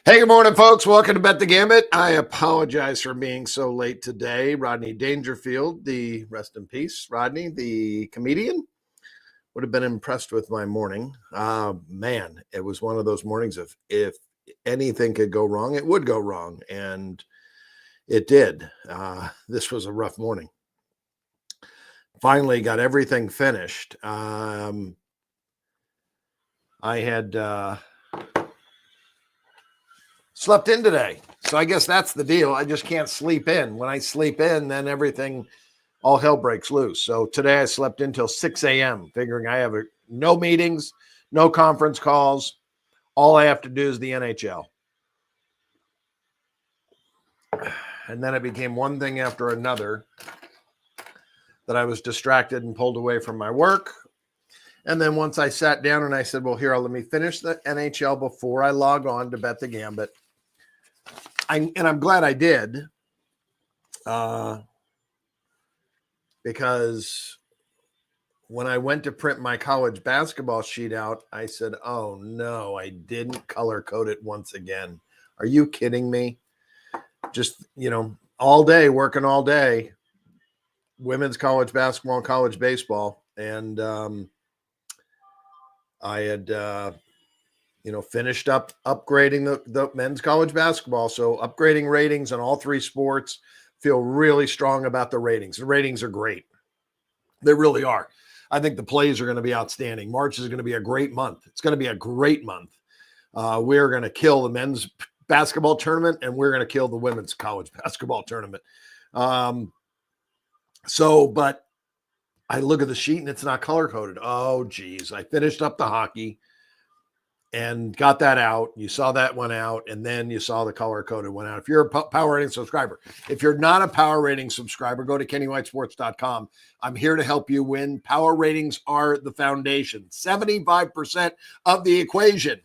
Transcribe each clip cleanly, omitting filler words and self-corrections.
Hey, good morning, folks. Welcome to Bet the Gambit. I apologize for being so late today. Rodney Dangerfield, the rest in peace, Rodney, the comedian, would have been impressed with my morning. Man, it was one of those mornings of if anything could go wrong, it would go wrong. And it did. This was a rough morning. Finally got everything finished. I had slept in today. So I guess that's the deal. I just can't sleep in. When I sleep in, then everything, all hell breaks loose. So today I slept in till 6 a.m., figuring I have no meetings, no conference calls. All I have to do is the NHL. And then it became one thing after another that I was distracted and pulled away from my work. And then once I sat down and I said, well, here, let me finish the NHL before I log on to Bet the Gambit. I'm glad I did, because when I went to print my college basketball sheet out, I said, oh, no, I didn't color code it once again. Are you kidding me? Just, all day, working all day, women's college basketball and college baseball. And I had finished up upgrading the men's college basketball. So upgrading ratings on all three sports. Feel really strong about the ratings. The ratings are great. They really are. I think the plays are going to be outstanding. March is going to be a great month. It's going to be a great month. We're going to kill the men's basketball tournament, and we're going to kill the women's college basketball tournament. But I look at the sheet and it's not color coded. Oh, geez. I finished up the hockey and got that out. You saw that one out, and then you saw the color coded one out. If you're a Power Rating subscriber, if you're not a Power Rating subscriber, go to KennyWhiteSports.com. I'm here to help you win. Power Ratings are the foundation, 75% of the equation.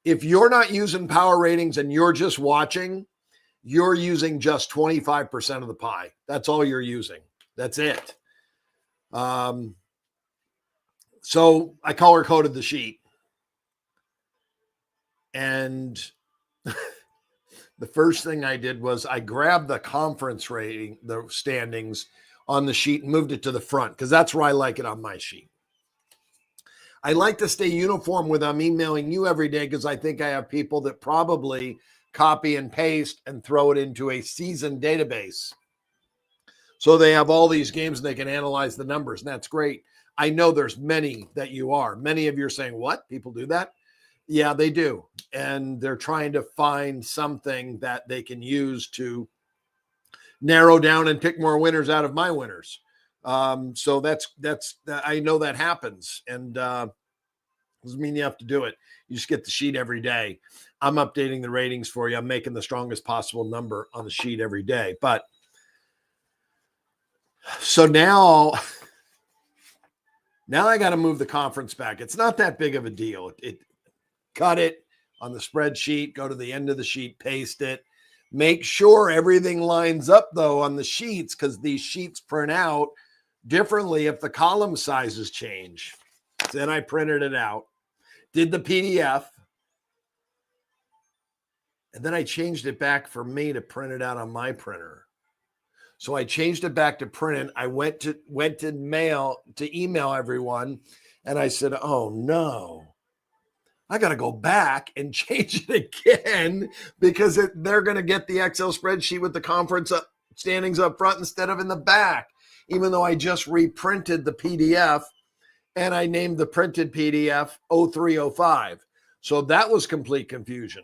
If you're not using Power Ratings and you're just watching, you're using just 25% of the pie. That's all you're using. That's it. So I color coded the sheet. And the first thing I did was I grabbed the conference rating, the standings on the sheet, and moved it to the front because that's where I like it on my sheet. I like to stay uniform with I'm emailing you every day because I think I have people that probably copy and paste and throw it into a season database. So they have all these games and they can analyze the numbers, and that's great. I know there's many that you are. Many of you are saying, what? People do that? Yeah, they do. And they're trying to find something that they can use to narrow down and pick more winners out of my winners. So that's I know that happens. And doesn't mean you have to do it. You just get the sheet every day. I'm updating the ratings for you. I'm making the strongest possible number on the sheet every day. But so now I got to move the conference back. It's not that big of a deal. Cut it on the spreadsheet, go to the end of the sheet, paste it. Make sure everything lines up, though, on the sheets because these sheets print out differently if the column sizes change. Then I printed it out, did the PDF, and then I changed it back for me to print it out on my printer. So I changed it back to print. I went to email everyone, and I said, oh, no. I got to go back and change it again because they're going to get the Excel spreadsheet with the conference standings up front instead of in the back, even though I just reprinted the PDF and I named the printed PDF 0305. So that was complete confusion.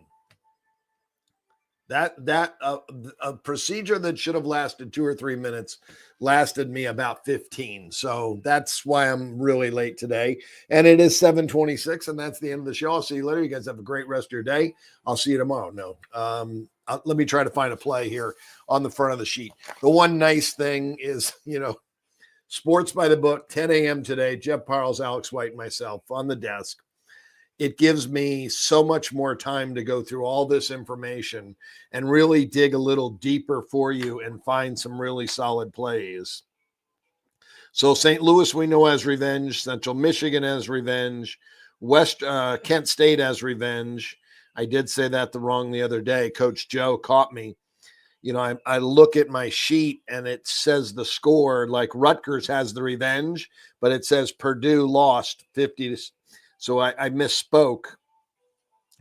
A procedure that should have lasted 2 or 3 minutes lasted me about 15. So that's why I'm really late today. And it is 7:26, and that's the end of the show. I'll see you later. You guys have a great rest of your day. I'll see you tomorrow. No, let me try to find a play here on the front of the sheet. The one nice thing is, Sports by the Book, 10 a.m. today. Jeff Parles, Alex White, and myself on the desk. It gives me so much more time to go through all this information and really dig a little deeper for you and find some really solid plays. So St. Louis, we know, has revenge. Central Michigan has revenge. Kent State has revenge. I did say that wrong the other day. Coach Joe caught me. I look at my sheet and it says the score, like Rutgers has the revenge, but it says Purdue lost 50 to. So I misspoke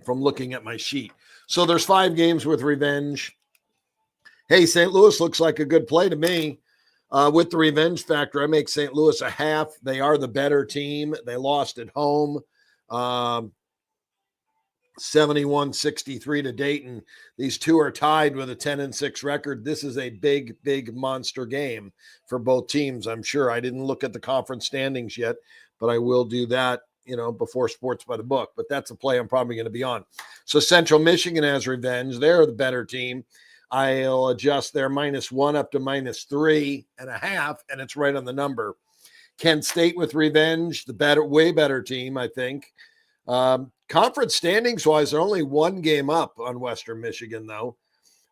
from looking at my sheet. So there's 5 games with revenge. Hey, St. Louis looks like a good play to me. With the revenge factor, I make St. Louis a half. They are the better team. They lost at home. 71-63 to Dayton. These two are tied with a 10-6 record. This is a big, big monster game for both teams, I'm sure. I didn't look at the conference standings yet, but I will do that, before Sports by the Book. But that's a play I'm probably going to be on. So Central Michigan has revenge. They're the better team. I'll adjust their -1 up to -3.5, and it's right on the number. Kent State with revenge, way better team, I think. Conference standings wise, they're only 1 game up on Western Michigan, though.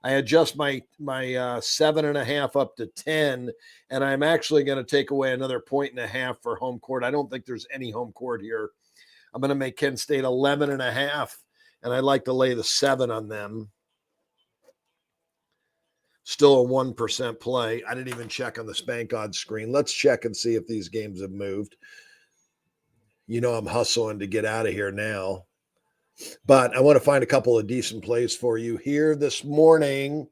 I adjust my 7.5 up to 10, and I'm actually going to take away another 1.5 for home court. I don't think there's any home court here. I'm going to make Kent State 11.5, and I'd like to lay the 7 on them. Still a 1% play. I didn't even check on the Spank odds screen. Let's check and see if these games have moved. I'm hustling to get out of here now. But I want to find a couple of decent plays for you here this morning.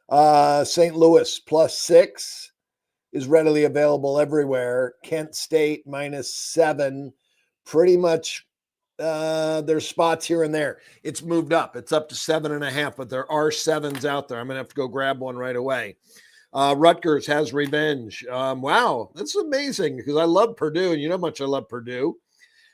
St. Louis +6 is readily available everywhere. Kent State -7. Pretty much there's spots here and there. It's moved up. It's up to 7.5, but there are 7s out there. I'm going to have to go grab one right away. Rutgers has revenge. Wow, that's amazing because I love Purdue, and you know how much I love Purdue.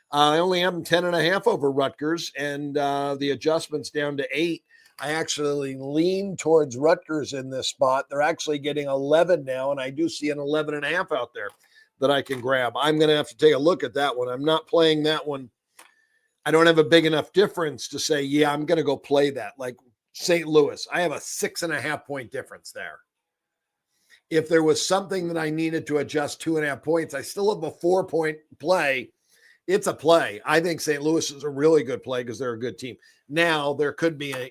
I only have them 10.5 over Rutgers, and the adjustment's down to 8. I actually lean towards Rutgers in this spot. They're actually getting 11 now, and I do see an 11.5 out there that I can grab. I'm going to have to take a look at that one. I'm not playing that one. I don't have a big enough difference to say, yeah, I'm going to go play that. Like St. Louis, I have a 6.5 point difference there. If there was something that I needed to adjust 2.5 points, I still have a 4-point play. It's a play. I think St. Louis is a really good play because they're a good team. Now, there could be an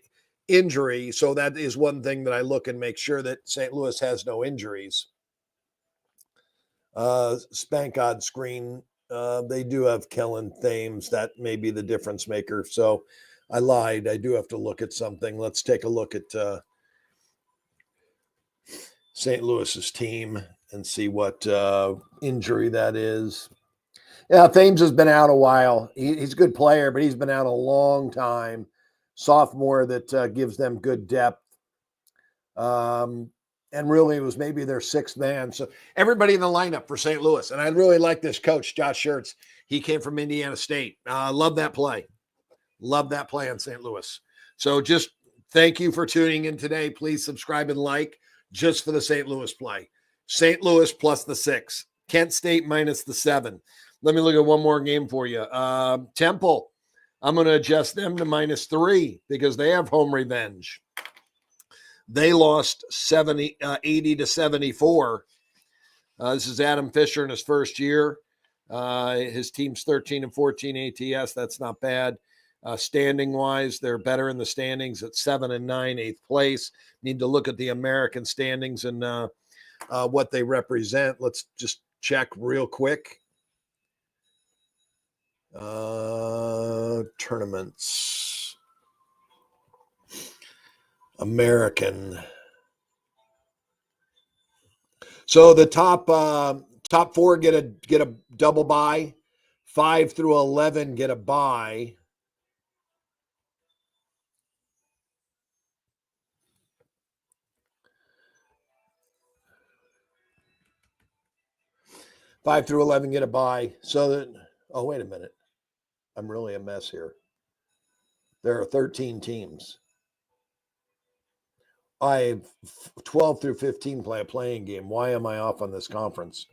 injury, so that is one thing that I look and make sure that St. Louis has no injuries. Spank odd screen. They do have Kellen Thames. That may be the difference maker. So I lied. I do have to look at something. Let's take a look at St. Louis's team and see what injury that is. Yeah, Thames has been out a while. He's a good player, but he's been out a long time. Sophomore that gives them good depth. And really, it was maybe their 6th man. So everybody in the lineup for St. Louis. And I really like this coach, Josh Schertz. He came from Indiana State. Love that play. Love that play on St. Louis. So just thank you for tuning in today. Please subscribe and like just for the St. Louis play. St. Louis plus the 6. Kent State minus the 7. Let me look at one more game for you. Temple, I'm going to adjust them to -3 because they have home revenge. They lost 80 to 74. This is Adam Fisher in his first year. His team's 13-14 ATS. That's not bad. Standing wise, they're better in the standings at 7-9, 8th place. Need to look at the American standings and what they represent. Let's just check real quick. Tournaments. American. So the top 4 get a double bye. 5 through 11 get a bye. Five through 11 get a bye. So that, oh, wait a minute. I'm really a mess here. There are 13 teams. I have 12 through 15 play a playing game. Why am I off on this conference?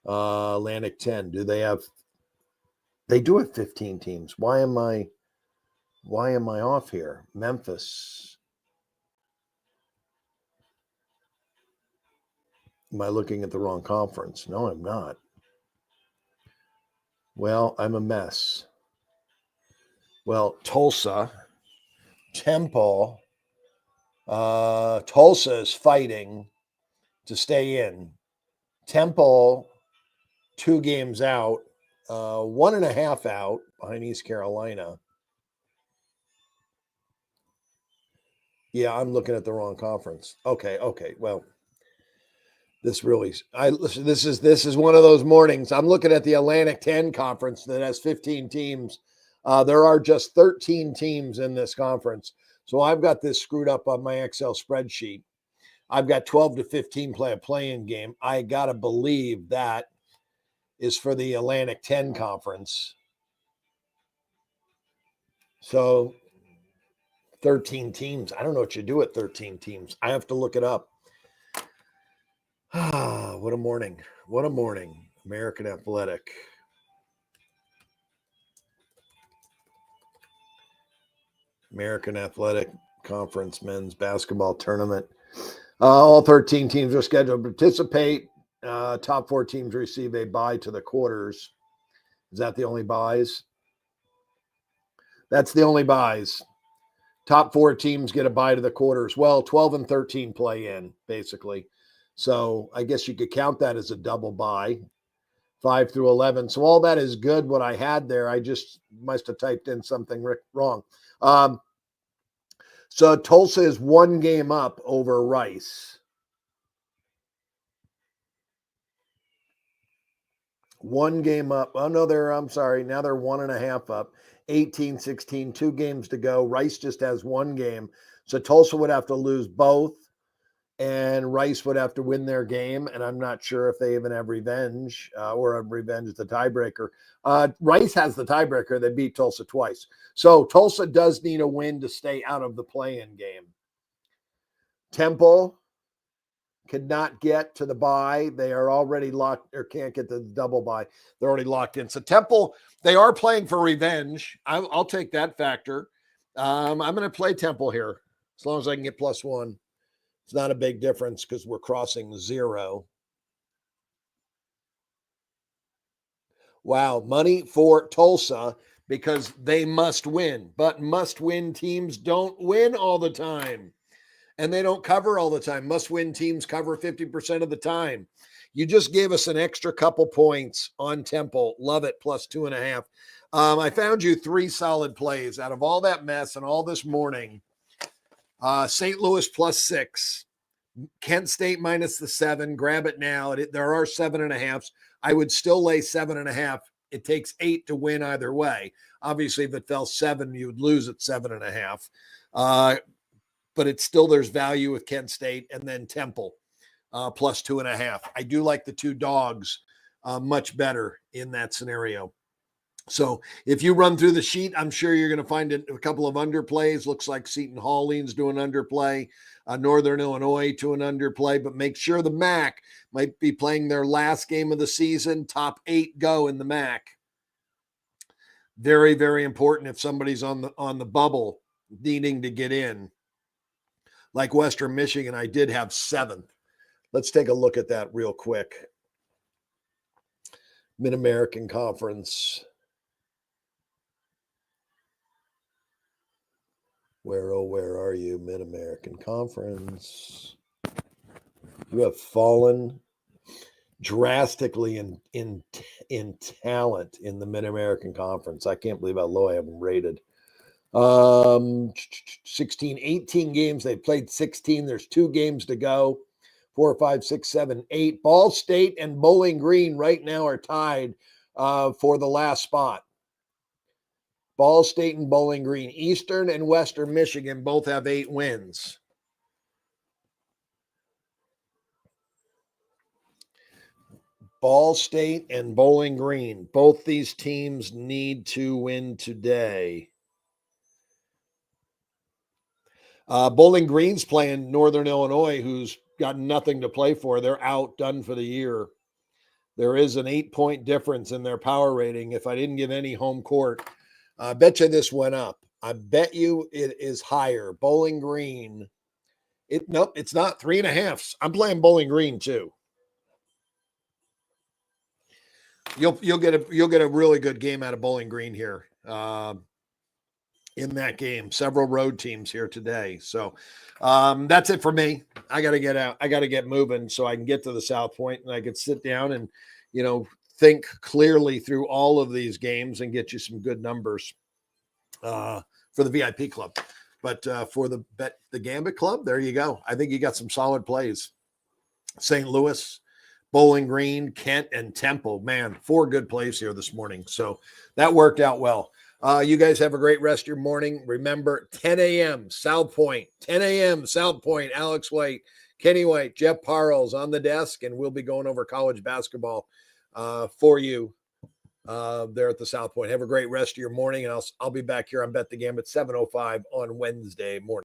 Atlantic 10. They do have 15 teams. Why am I off here? Memphis. Am I looking at the wrong conference? No, I'm not. Well, I'm a mess. Well, Tulsa Temple. Tulsa is fighting to stay in. Temple, 2 games out, 1.5 out behind East Carolina. Yeah, I'm looking at the wrong conference. Okay. Well, this is one of those mornings. I'm looking at the Atlantic 10 conference that has 15 teams. There are just 13 teams in this conference. So I've got this screwed up on my Excel spreadsheet. I've got 12 to 15 play a play-in game. I got to believe that is for the Atlantic 10 conference. So 13 teams. I don't know what you do at 13 teams. I have to look it up. What a morning. What a morning. American Athletic. American Athletic Conference men's basketball tournament. All 13 teams are scheduled to participate. Top 4 teams receive a bye to the quarters. Is that the only buys? That's the only buys. Top 4 teams get a bye to the quarters. Well, 12 and 13 play in, basically. So I guess you could count that as a double bye, 5 through 11. So all that is good. What I had there, I just must have typed in something wrong. So Tulsa is 1 game up over Rice. 1 game up. Oh, no, I'm sorry. Now they're 1.5 up. 18-16, 2 games to go. Rice just has 1 game. So Tulsa would have to lose both, and Rice would have to win their game. And I'm not sure if they even have revenge or a revenge at the tiebreaker. Rice has the tiebreaker. They beat Tulsa twice. So Tulsa does need a win to stay out of the play-in game. Temple could not get to the bye. They are already locked, or can't get the double bye. They're already locked in. So Temple, they are playing for revenge. I'll take that factor. I'm going to play Temple here as long as I can get +1. It's not a big difference because we're crossing 0. Wow, money for Tulsa because they must win. But must-win teams don't win all the time. And they don't cover all the time. Must-win teams cover 50% of the time. You just gave us an extra couple points on Temple. Love it, +2.5. I found you 3 solid plays out of all that mess and all this morning. St. Louis +6. Kent State -7. Grab it now. There are 7.5s. I would still lay 7.5. It takes 8 to win either way. Obviously, if it fell 7, you would lose at 7.5. But it's still, there's value with Kent State, and then Temple +2.5. I do like the 2 dogs much better in that scenario. So if you run through the sheet, I'm sure you're going to find a couple of underplays. Looks like Seton Hall's doing underplay, Northern Illinois to an underplay, but make sure the MAC might be playing their last game of the season. Top 8 go in the MAC. Very, very important if somebody's on the bubble needing to get in. Like Western Michigan, I did have 7th. Let's take a look at that real quick. Mid-American Conference. Where are you, Mid-American Conference? You have fallen drastically in talent in the Mid-American Conference. I can't believe how low I have them rated. 16, 18 games. They played 16. There's 2 games to go. 4, 5, 6, 7, 8. Ball State and Bowling Green right now are tied for the last spot. Ball State and Bowling Green. Eastern and Western Michigan both have 8 wins. Ball State and Bowling Green. Both these teams need to win today. Bowling Green's playing Northern Illinois, who's got nothing to play for. They're out, done for the year. There is an 8-point difference in their power rating. If I didn't give any home court, I bet you this went up. I bet you it is higher. Bowling Green. Nope, it's not 3.5. I'm playing Bowling Green too. You'll get a really good game out of Bowling Green here. in that game. Several road teams here today. So that's it for me. I got to get out. I got to get moving so I can get to the South Point and I could sit down and, think clearly through all of these games and get you some good numbers for the VIP club. But for the Gambit club, there you go. I think you got some solid plays. St. Louis, Bowling Green, Kent, and Temple. Man, 4 good plays here this morning. So that worked out well. You guys have a great rest of your morning. Remember, 10 a.m. South Point, 10 a.m. South Point, Alex White, Kenny White, Jeff Parles on the desk, and we'll be going over college basketball for you there at the South Point. Have a great rest of your morning, and I'll be back here on Bet the Gambit 7:05 on Wednesday morning.